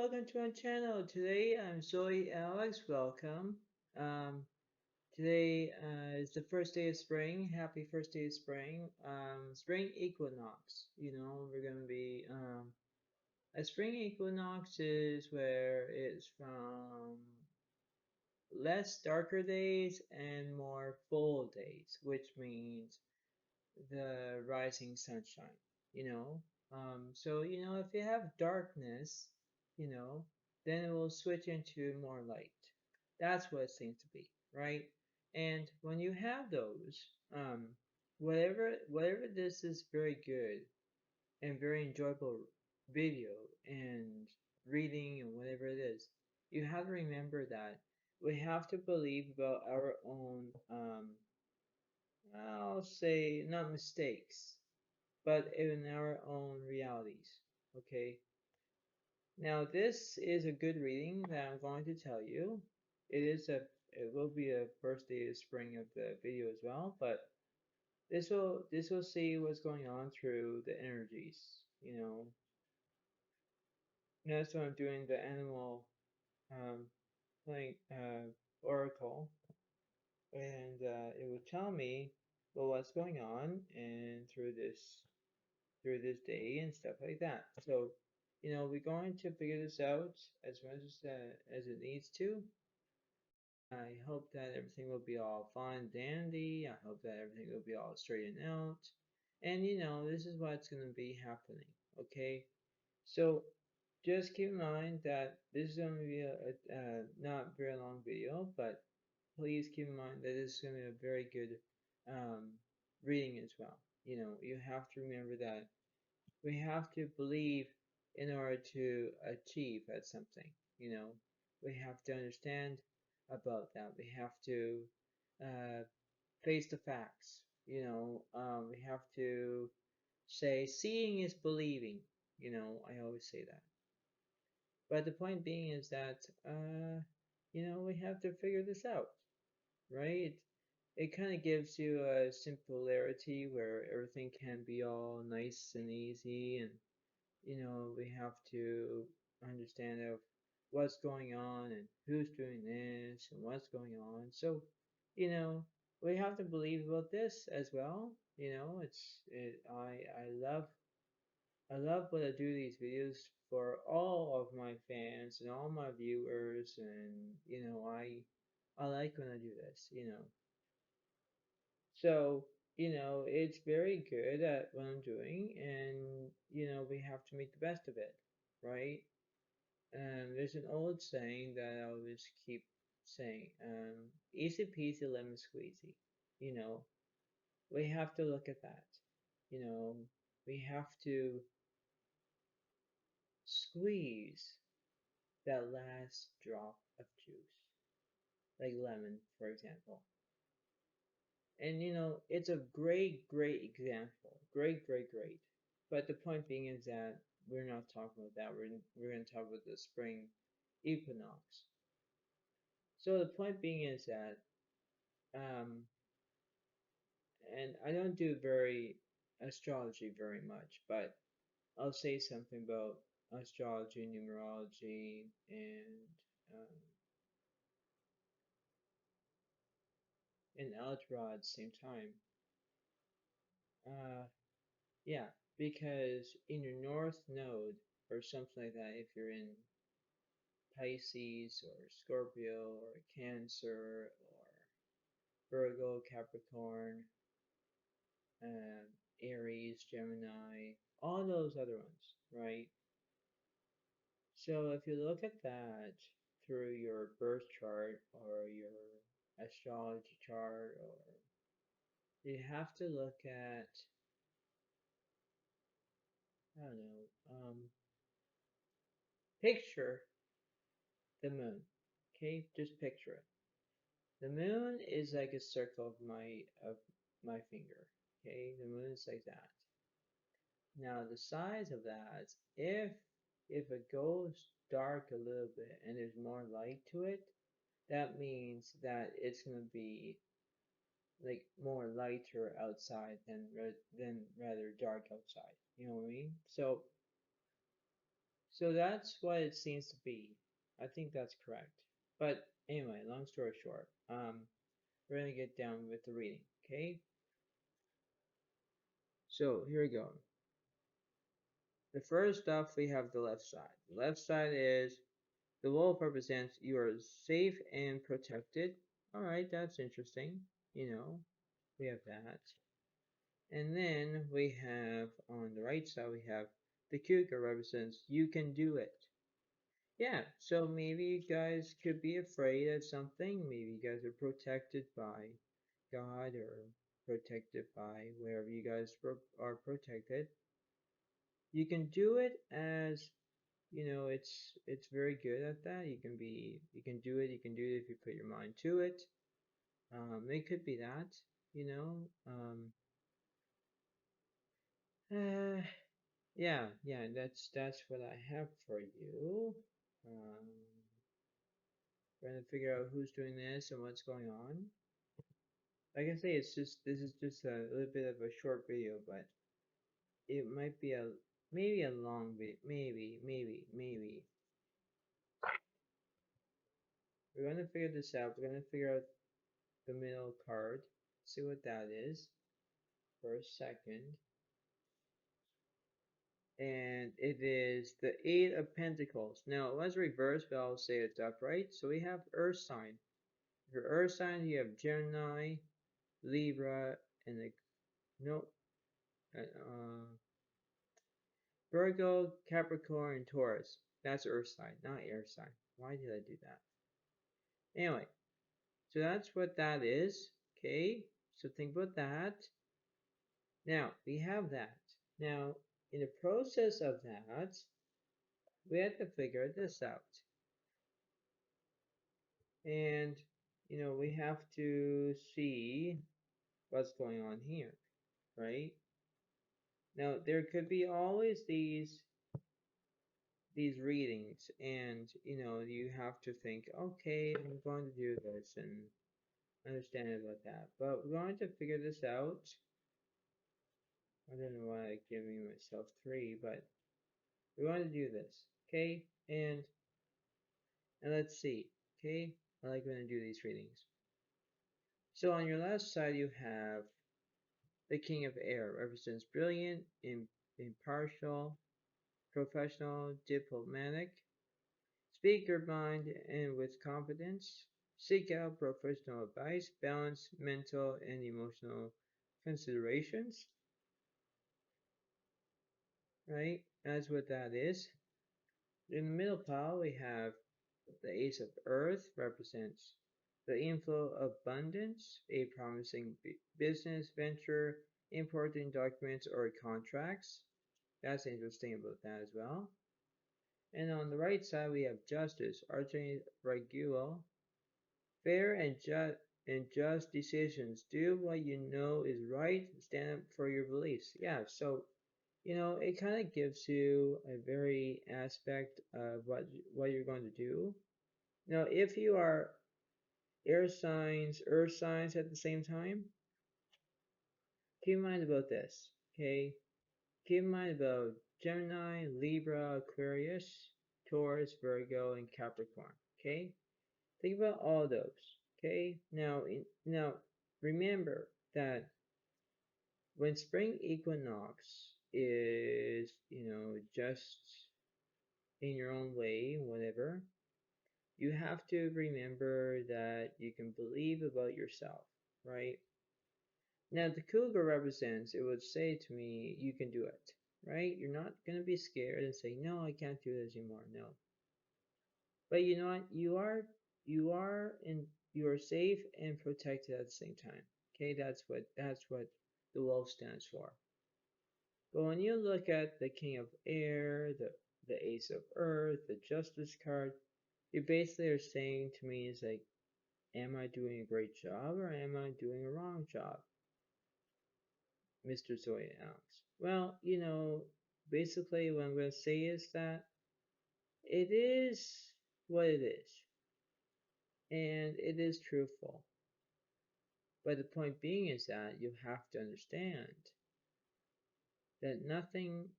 welcome to my channel. Today I'm Zoe Alex. Welcome. Um, Today is the first day of spring. Happy first day of spring. Spring equinox. We're gonna be a spring equinox is where it's from less darker days and more full days, which means the rising sunshine. You know, so if you have darkness, you know, then it will switch into more light. That's what it seems to be, right? And when you have those, whatever this is very good and very enjoyable video and reading and whatever it is, you have to remember that we have to believe about our own, I'll say, not mistakes, but in our own realities. Okay. Now this is a good reading that I'm going to tell you. It will be a first day of spring of the video as well, but this will see what's going on through the energies. You know, Notice when I'm doing the animal um like oracle, and it will tell me well what's going on and through this day and stuff like that. So, we're going to figure this out as much as it needs to. I hope that everything will be all fine, dandy. I hope that everything will be all straightened out. And this is what's going to be happening. Okay, so just keep in mind that this is going to be a not very long video, but please keep in mind that this is going to be a very good um, reading as well. You have to remember that we have to believe in order to achieve at something. You know, we have to understand about that. We have to uh, face the facts. We have to say seeing is believing. I always say that. But the point being is that we have to figure this out, right? It kind of gives you a simplicity where everything can be all nice and easy, and we have to understand of what's going on and who's doing this and what's going on. So, you know, we have to believe about this as well. I love what I do these videos for all of my fans and all my viewers, and I like when I do this. So, it's very good at what I'm doing, and, we have to make the best of it, right? There's an old saying that I always keep saying, easy peasy lemon squeezy. You know, we have to look at that. You know, we have to squeeze that last drop of juice, like lemon, for example. And it's a great, great example. Great, great, great. But the point being is that we're not talking about that. We're going to talk about the spring equinox. So the point being is that, and I don't do very astrology very much, but I'll say something about astrology, numerology, and algebra at the same time. Uh, Yeah, because in your north node or something like that, if you're in Pisces or Scorpio or Cancer or Virgo, Capricorn, um, Aries, Gemini, all those other ones, right? So if you look at that through your birth chart or your astrology chart, or you have to look at, I don't know, picture the moon. Okay, just picture it. The moon is like a circle of my finger. Okay, the moon is like that. Now the size of that, if it goes dark a little bit and there's more light to it, that means that it's gonna be like more lighter outside than rather dark outside. You know what I mean? So So that's what it seems to be. I think that's correct. But anyway, long story short, we're gonna get down with the reading, okay? So here we go. The first off, we have the left side. The left side is the wolf represents you are safe and protected. All right, that's interesting. We have that. And then we have on the right side, we have the cougar represents you can do it. Yeah, so maybe you guys could be afraid of something. Maybe you guys are protected by God or protected by wherever you guys are protected. You can do it as it's very good at that. You can do it if you put your mind to it. It could be that, you know. Uh, yeah, that's what I have for you. Um, Trying to figure out who's doing this and what's going on. Like I say, this is just a little bit of a short video, but it might be maybe a long video, maybe. We're gonna figure this out. We're gonna figure out the middle card, see what that is for a second. And it is the Eight of Pentacles. Now it was reversed, but I'll say it's upright. So we have Earth sign. For Earth sign, you have Gemini, Libra, and Virgo, Capricorn, and Taurus. That's Earth sign, not air sign. Why did I do that? Anyway, so that's what that is. Okay, so think about that. Now, we have that. Now, in the process of that, we have to figure this out. And, we have to see what's going on here, right? Now, there could be always these readings, and, you have to think, okay, I'm going to do this and understand about that. But we're going to figure this out. I don't know why I'm giving myself 3, but we're going to do this, okay? And let's see, okay? I like when I do these readings. So on your left side, you have the King of Air, represents brilliant, impartial, professional, diplomatic. Speak your mind and with confidence. Seek out professional advice, balance mental and emotional considerations. Right? That's what that is. In the middle pile, we have the Ace of Earth, represents the inflow of abundance, a promising business venture, importing documents or contracts. That's interesting about that as well. And on the right side, we have Justice, Archangel's Regulo, fair and just decisions. Do what you know is right. Stand up for your beliefs. Yeah, so it kind of gives you a very aspect of what you're going to do. Now, if you are air signs, earth signs at the same time, keep in mind about this. Okay, keep in mind about Gemini, Libra, Aquarius, Taurus, Virgo, and Capricorn. Okay, think about all those. Okay, now remember that when spring equinox is, just in your own way, whatever, you have to remember that you can believe about yourself, right? Now, the cougar represents, it would say to me, you can do it, right? You're not going to be scared and say, no, I can't do this anymore. No. But you know what? You are safe and protected at the same time. Okay, that's what the wolf stands for. But when you look at the King of Air, the Ace of Earth, the Justice card, you basically are saying to me is like, am I doing a great job or am I doing a wrong job, Mr. Zodiac? Well, basically what I'm going to say is that it is what it is, and it is truthful. But the point being is that you have to understand that nothing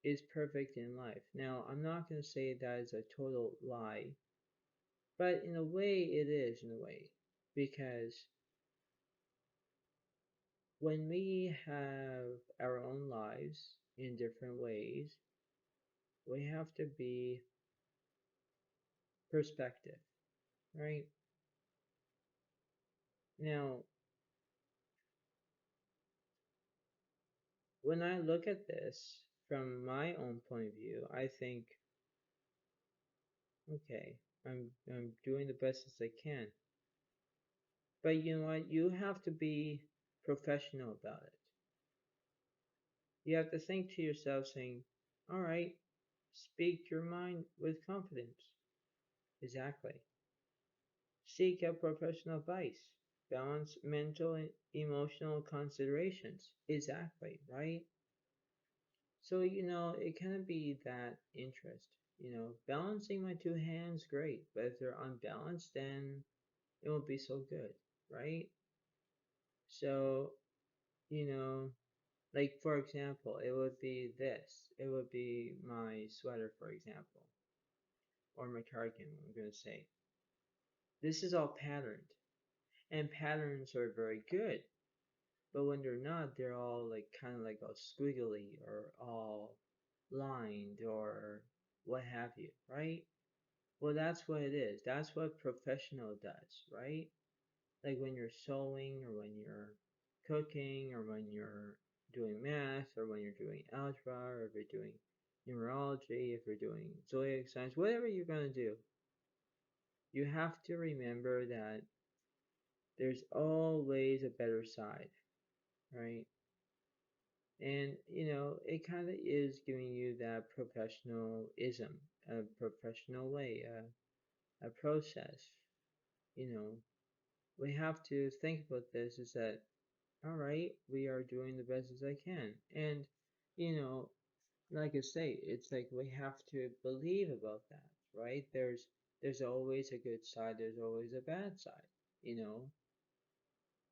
is perfect in life. Now, I'm not going to say that is a total lie, but in a way it is, in a way, because when we have our own lives in different ways, we have to be perspective, right? Now, when I look at this from my own point of view, I think, okay, I'm doing the best as I can. But you know what? You have to be professional about it. You have to think to yourself saying, all right, speak your mind with confidence. Exactly. Seek out professional advice. Balance mental and emotional considerations. Exactly, right? So, it can be that interest. Balancing my two hands, great. But if they're unbalanced, then it won't be so good, right? So, you know, like for example, it would be this. It would be my sweater, for example, or my cardigan, I'm going to say. This is all patterned, and patterns are very good. But when they're not, they're all like kind of like all squiggly or all lined or what have you, right? Well, that's what it is. That's what professional does, right? Like when you're sewing or when you're cooking or when you're doing math or when you're doing algebra or if you're doing numerology, if you're doing zodiac signs, whatever you're going to do, you have to remember that there's always a better side, right? And it kind of is giving you that professionalism, a professional way, a process. You know, we have to think about this is that, all right, we are doing the best as I can. And, you know, like I say, it's like we have to believe about that, right? There's always a good side, there's always a bad side, you know.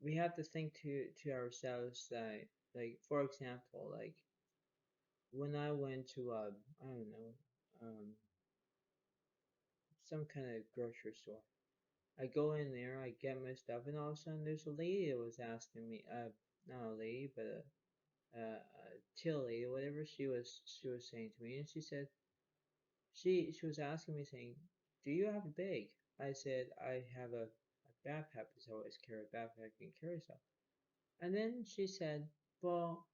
We have to think to ourselves that, like, for example, like when I went to I don't know, some kind of grocery store. I go in there, I get my stuff, and all of a sudden there's a lady that was asking me, not a lady, but a chill lady, whatever she was saying to me, and she said she was asking me saying, "Do you have a bag?" I said, "I have a backpack because I always carry a backpack and carry stuff." And then she said, "Well,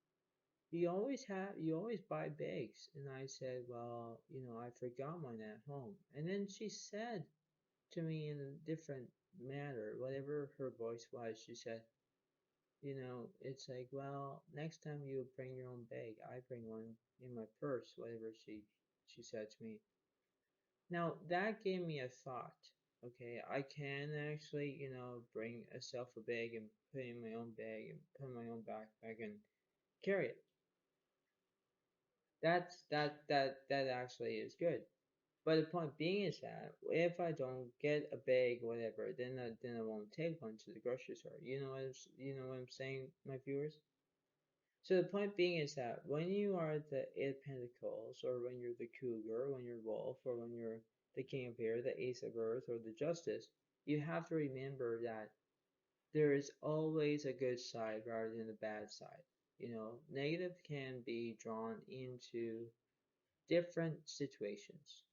you always buy bags." And I said, "Well, I forgot mine at home." And then she said to me in a different manner, whatever her voice was, she said, it's like, well, next time you bring your own bag, I bring one in my purse, whatever she said to me. Now that gave me a thought. Okay, I can actually, bring myself a bag and put in my own bag and put in my own backpack and carry it. That actually is good. But the point being is that if I don't get a bag, whatever, then I won't take one to the grocery store. You know what I'm saying, my viewers? So the point being is that when you are the Eight of Pentacles, or when you're the Cougar, when you're Wolf, or when you're the King of Air, the Ace of Earth, or the Justice, you have to remember that there is always a good side rather than a bad side. Negative can be drawn into different situations,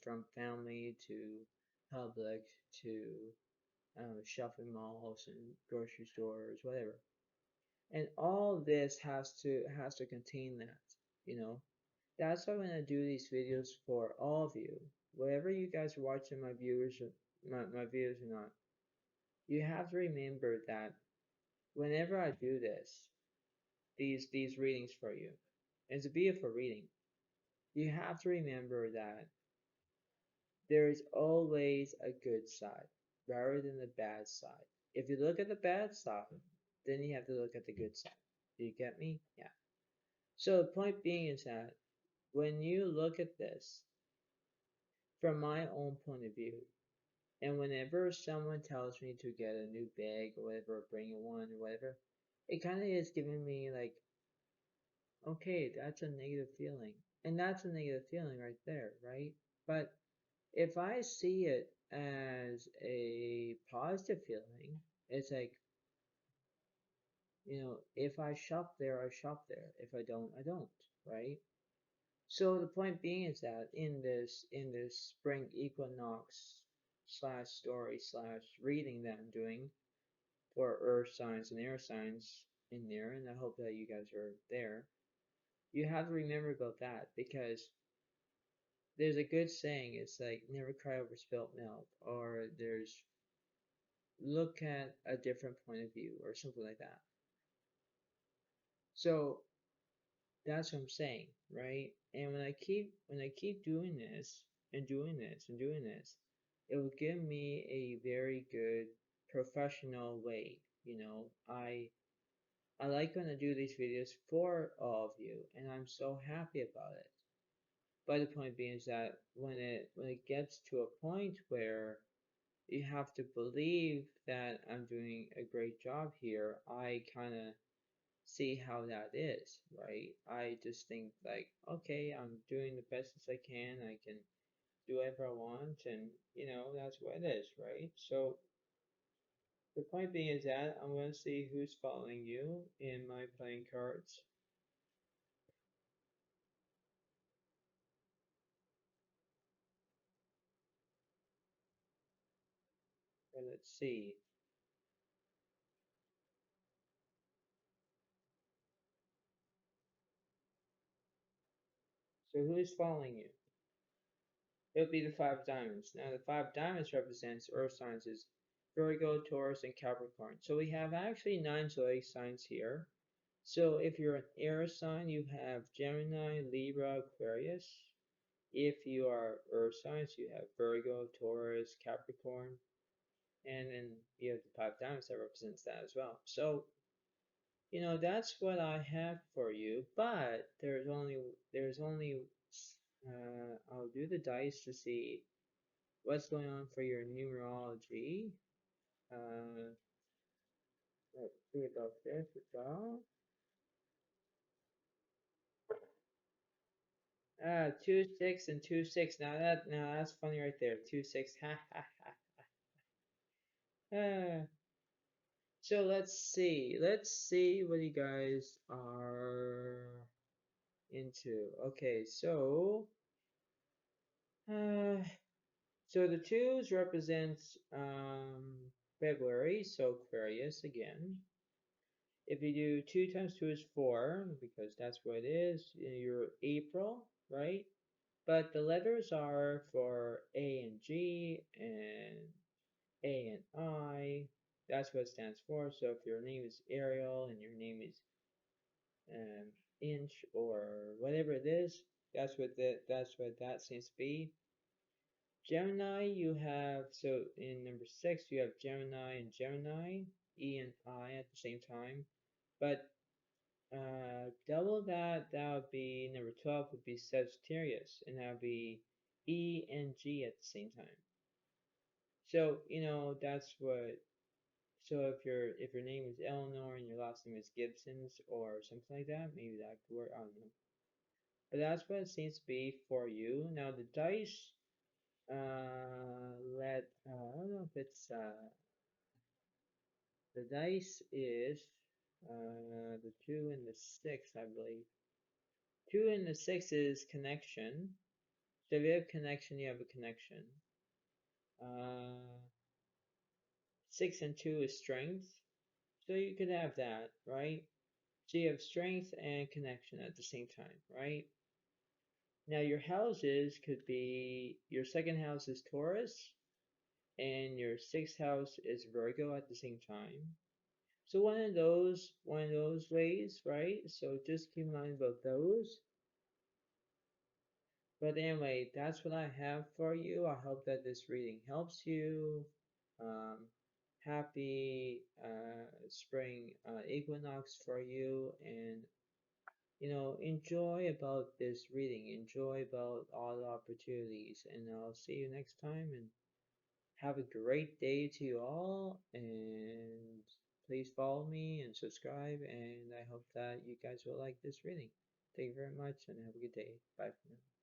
from family to public to shopping malls and grocery stores, whatever. And all this has to contain that, you know. That's why when I do these videos for all of you, wherever you guys are watching my viewers, my videos or not, you have to remember that whenever I do this, these readings for you, and it's a beautiful reading, you have to remember that there is always a good side rather than the bad side. If you look at the bad side, then you have to look at the good side. Do you get me? Yeah. So the point being is that when you look at this from my own point of view, and whenever someone tells me to get a new bag or whatever, or bring one or whatever, it kind of is giving me like, okay, that's a negative feeling. And that's a negative feeling right there, right? But if I see it as a positive feeling, it's like, if I shop there, I shop there. If I don't, I don't, right? So the point being is that in this spring equinox slash story slash reading that I'm doing for earth signs and air signs in there, and I hope that you guys are there, you have to remember about that because there's a good saying, it's like never cry over spilt milk, or there's look at a different point of view or something like that. So that's what I'm saying, right? And when I keep doing this and doing this and doing this, it will give me a very good professional way. I like when I do these videos for all of you, and I'm so happy about it. But the point being is that when it gets to a point where you have to believe that I'm doing a great job here, I kind of see how that is, right? I just think like, okay, I'm doing the best as I can. I can do whatever I want, and that's what it is, right? So the point being is that I'm going to see who's following you in my playing cards. And let's see. So who's following you? It'll be the five diamonds. Now the five diamonds represents earth signs is Virgo, Taurus, and Capricorn. So we have actually 9 zodiac signs here. So if you're an air sign, you have Gemini, Libra, Aquarius. If you are earth signs, you have Virgo, Taurus, Capricorn, and then you have the five diamonds that represents that as well. So, that's what I have for you, but I'll do the dice to see what's going on for your numerology. Let's see about this as well. 2 6 and 2 6. Now that's funny right there. 2 6. Ha ha ha. So let's see. Let's see what you guys are into. Okay, uh, so the twos represent February, so Aquarius again. If you do 2 times 2 is 4, because that's what it is. You're April, right? But the letters are for A and G and A and I. That's what it stands for. So if your name is Ariel and your name is um, Inch or whatever it is, that's what that seems to be. Gemini, you have, so in number 6, you have Gemini and Gemini, E and I at the same time. But double that would be number 12 would be Sagittarius, and that would be E and G at the same time. So, that's what, so if your name is Eleanor and your last name is Gibsons or something like that, maybe that could work, I don't know. But that's what it seems to be for you. Now the dice, I don't know if it's, the dice is, the 2 and the 6, I believe. 2 and the 6 is connection. So if you have connection, you have a connection. 6 and 2 is strength. So you could have that, right? So you have strength and connection at the same time, right? Now your houses could be, your second house is Taurus, and your sixth house is Virgo at the same time. So one of those ways, right? So just keep in mind about those. But anyway, that's what I have for you. I hope that this reading helps you. Um, Happy spring equinox for you, and enjoy about this reading. Enjoy about all the opportunities, and I'll see you next time. And have a great day to you all. And please follow me and subscribe. And I hope that you guys will like this reading. Thank you very much and have a good day. Bye for now.